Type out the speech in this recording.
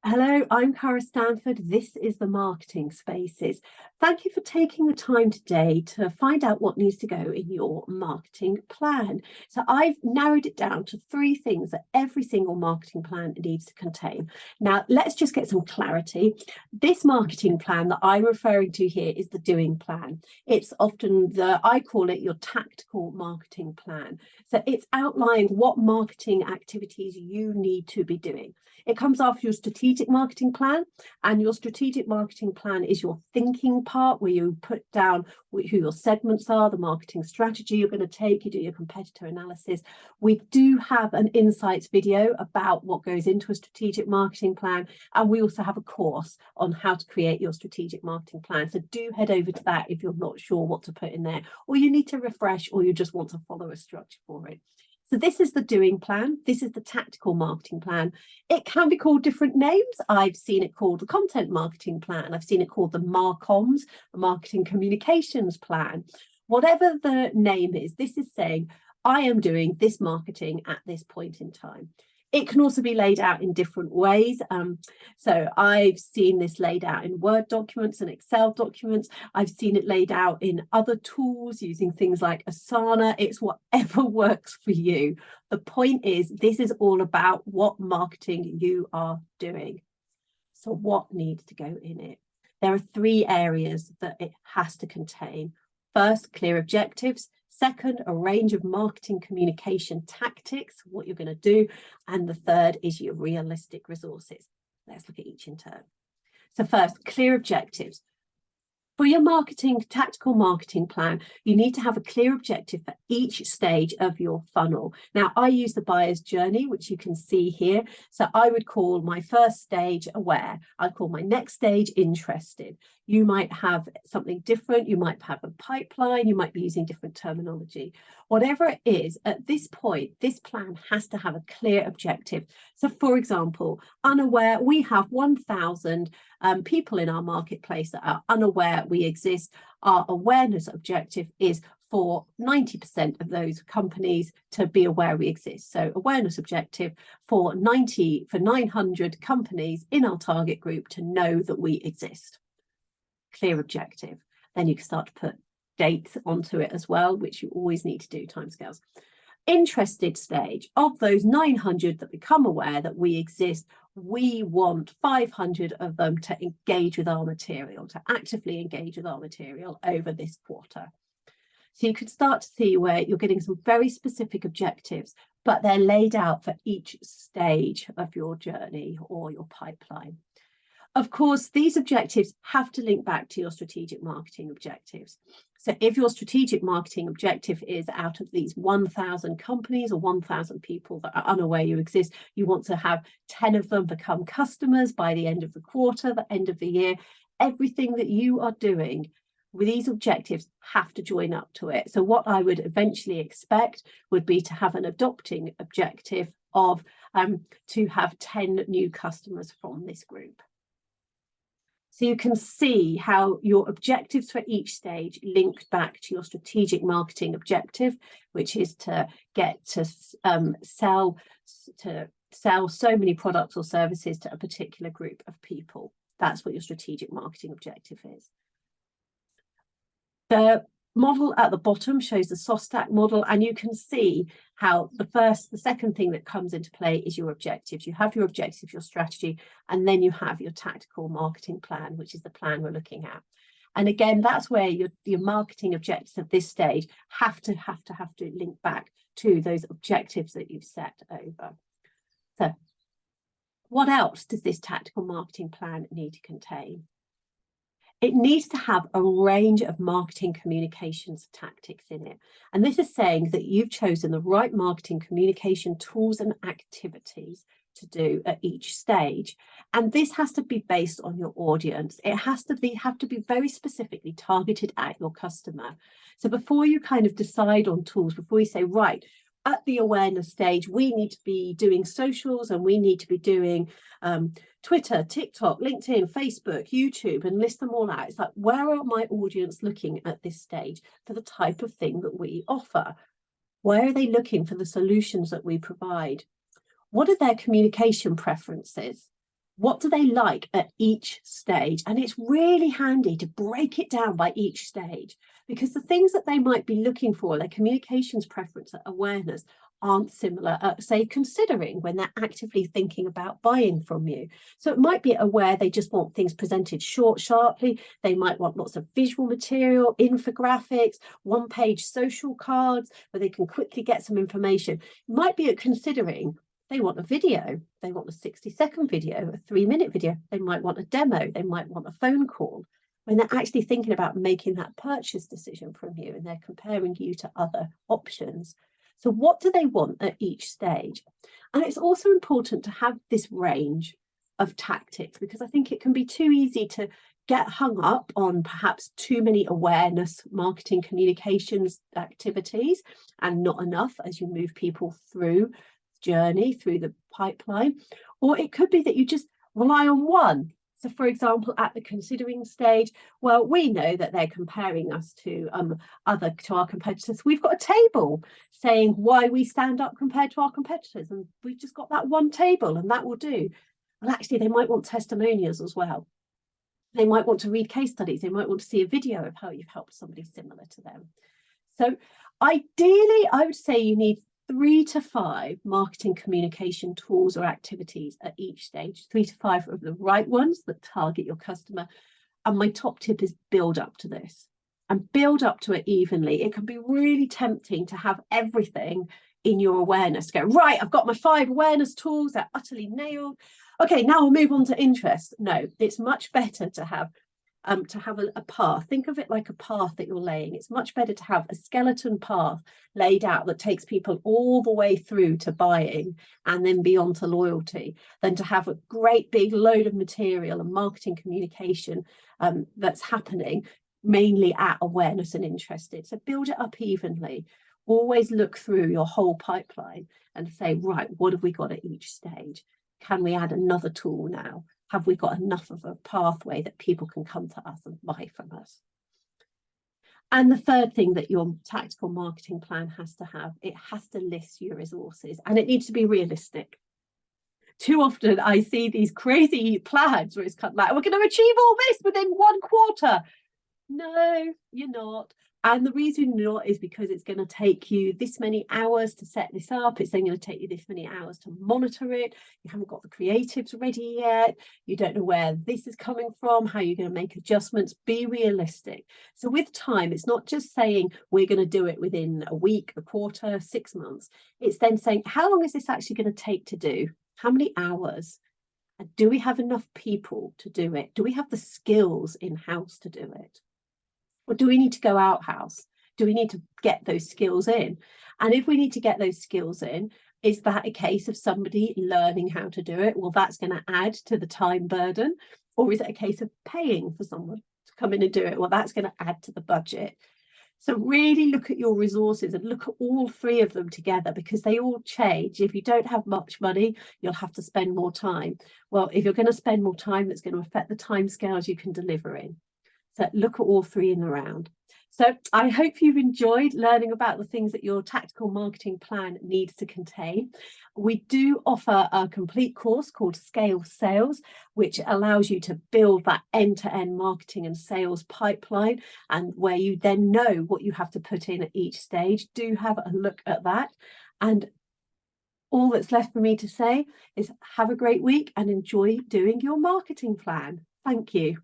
Hello, I'm Cara Stanford. This is the Marketing Spaces. Thank you for taking the time today to find out what needs to go in your marketing plan. So I've narrowed it down to 3 things that every single marketing plan needs to contain. Now, let's just get some clarity. This marketing plan that I'm referring to here is the doing plan. It's often I call it your tactical marketing plan. So it's outlining what marketing activities you need to be doing. It comes after your strategic marketing plan, and your strategic marketing plan is your thinking part where you put down who your segments are, the marketing strategy you're going to take, you do your competitor analysis. We do have an insights video about what goes into a strategic marketing plan, and we also have a course on how to create your strategic marketing plan. So do head over to that if you're not sure what to put in there, or you need to refresh, or you just want to follow a structure for it. So this is the doing plan. This is the tactical marketing plan. It can be called different names. I've seen it called the content marketing plan. I've seen it called the MarComs, the marketing communications plan. Whatever the name is, this is saying, I am doing this marketing at this point in time. It can also be laid out in different ways. So I've seen this laid out in Word documents and Excel documents. I've seen it laid out in other tools using things like Asana. It's whatever works for you. The point is, this is all about what marketing you are doing. So what needs to go in it? There are 3 areas that it has to contain. First, clear objectives. Second, a range of marketing communication tactics, what you're going to do. And the third is your realistic resources. Let's look at each in turn. So first, clear objectives. For your tactical marketing plan, you need to have a clear objective for each stage of your funnel. Now, I use the buyer's journey, which you can see here. So I would call my first stage aware. I'd call my next stage interested. You might have something different. You might have a pipeline. You might be using different terminology. Whatever it is, at this point, this plan has to have a clear objective. So for example, unaware, we have 1,000 people in our marketplace that are unaware we exist. Our awareness objective is for 90% of those companies to be aware we exist. So awareness objective for 900 companies in our target group to know that we exist. Clear objective. Then you can start to put dates onto it as well, which you always need to do, timescales. Interested stage, of those 900 that become aware that we exist, we want 500 of them to engage with our material, to actively engage with our material over this quarter. So you could start to see where you're getting some very specific objectives, but they're laid out for each stage of your journey or your pipeline. Of course, these objectives have to link back to your strategic marketing objectives. So if your strategic marketing objective is out of these 1,000 companies or 1,000 people that are unaware you exist, you want to have 10 of them become customers by the end of the quarter, the end of the year. Everything that you are doing with these objectives have to join up to it. So what I would eventually expect would be to have an adopting objective of to have 10 new customers from this group. So you can see how your objectives for each stage link back to your strategic marketing objective, which is to get to sell so many products or services to a particular group of people. That's what your strategic marketing objective is. The model at the bottom shows the SOSTAC model, and you can see how the second thing that comes into play is your objectives. You have your objectives, your strategy, and then you have your tactical marketing plan, which is the plan we're looking at. And again, that's where your marketing objectives at this stage have to link back to those objectives that you've set over. So what else does this tactical marketing plan need to contain? It needs to have a range of marketing communications tactics in it. And this is saying that you've chosen the right marketing communication tools and activities to do at each stage. And this has to be based on your audience. It have to be very specifically targeted at your customer. So before you kind of decide on tools, before you say, right, at the awareness stage, we need to be doing socials and we need to be doing Twitter, TikTok, LinkedIn, Facebook, YouTube, and list them all out. It's like, where are my audience looking at this stage for the type of thing that we offer? Where are they looking for the solutions that we provide? What are their communication preferences? What do they like at each stage? And it's really handy to break it down by each stage, because the things that they might be looking for, their communications preference, awareness, aren't similar, say, considering when they're actively thinking about buying from you. So it might be aware they just want things presented short, sharply. They might want lots of visual material, infographics, one-page social cards where they can quickly get some information. It might be at considering they want a video. They want a 60-second video, a 3-minute video. They might want a demo. They might want a phone call. When they're actually thinking about making that purchase decision from you and they're comparing you to other options. So what do they want at each stage? And it's also important to have this range of tactics, because I think it can be too easy to get hung up on perhaps too many awareness, marketing, communications activities, and not enough as you move people through the journey, through the pipeline. Or it could be that you just rely on one. So, for example, at the considering stage, well, we know that they're comparing us to our competitors. We've got a table saying why we stand up compared to our competitors, and we've just got that one table, and that will do. Well, actually, they might want testimonials as well. They might want to read case studies. They might want to see a video of how you've helped somebody similar to them. So, ideally, I would say you need 3 to 5 marketing communication tools or activities at each stage, 3 to 5 of the right ones that target your customer. And my top tip is build up to this and build up to it evenly. It can be really tempting to have everything in your awareness. Go, right, I've got my 5 awareness tools, they're utterly nailed. Okay, now we'll move on to interest. No, it's much better to have a path. Think of it like a path that you're laying. It's much better to have a skeleton path laid out that takes people all the way through to buying and then beyond to loyalty, than to have a great big load of material and marketing communication that's happening mainly at awareness and interested. So build it up evenly. Always look through your whole pipeline and say, right, what have we got at each stage? Can we add another tool now? Have we got enough of a pathway that people can come to us and buy from us? And the third thing that your tactical marketing plan has to have, it has to list your resources, and it needs to be realistic. Too often I see these crazy plans where it's kind of like, we're going to achieve all this within 1 quarter. No, you're not. And the reason you're not is because it's going to take you this many hours to set this up. It's then going to take you this many hours to monitor it. You haven't got the creatives ready yet. You don't know where this is coming from, how you're going to make adjustments. Be realistic. So with time, it's not just saying we're going to do it within a week, a quarter, 6 months. It's then saying, how long is this actually going to take to do? How many hours? And do we have enough people to do it? Do we have the skills in-house to do it? Or do we need to go out-house? Do we need to get those skills in? And if we need to get those skills in, is that a case of somebody learning how to do it? Well, that's going to add to the time burden. Or is it a case of paying for someone to come in and do it? Well, that's going to add to the budget. So really look at your resources and look at all 3 of them together, because they all change. If you don't have much money, you'll have to spend more time. Well, if you're going to spend more time, that's going to affect the timescales you can deliver in. So look at all 3 in the round. So I hope you've enjoyed learning about the things that your tactical marketing plan needs to contain. We do offer a complete course called Scale Sales, which allows you to build that end-to-end marketing and sales pipeline, and where you then know what you have to put in at each stage. Do have a look at that. And all that's left for me to say is have a great week and enjoy doing your marketing plan. Thank you.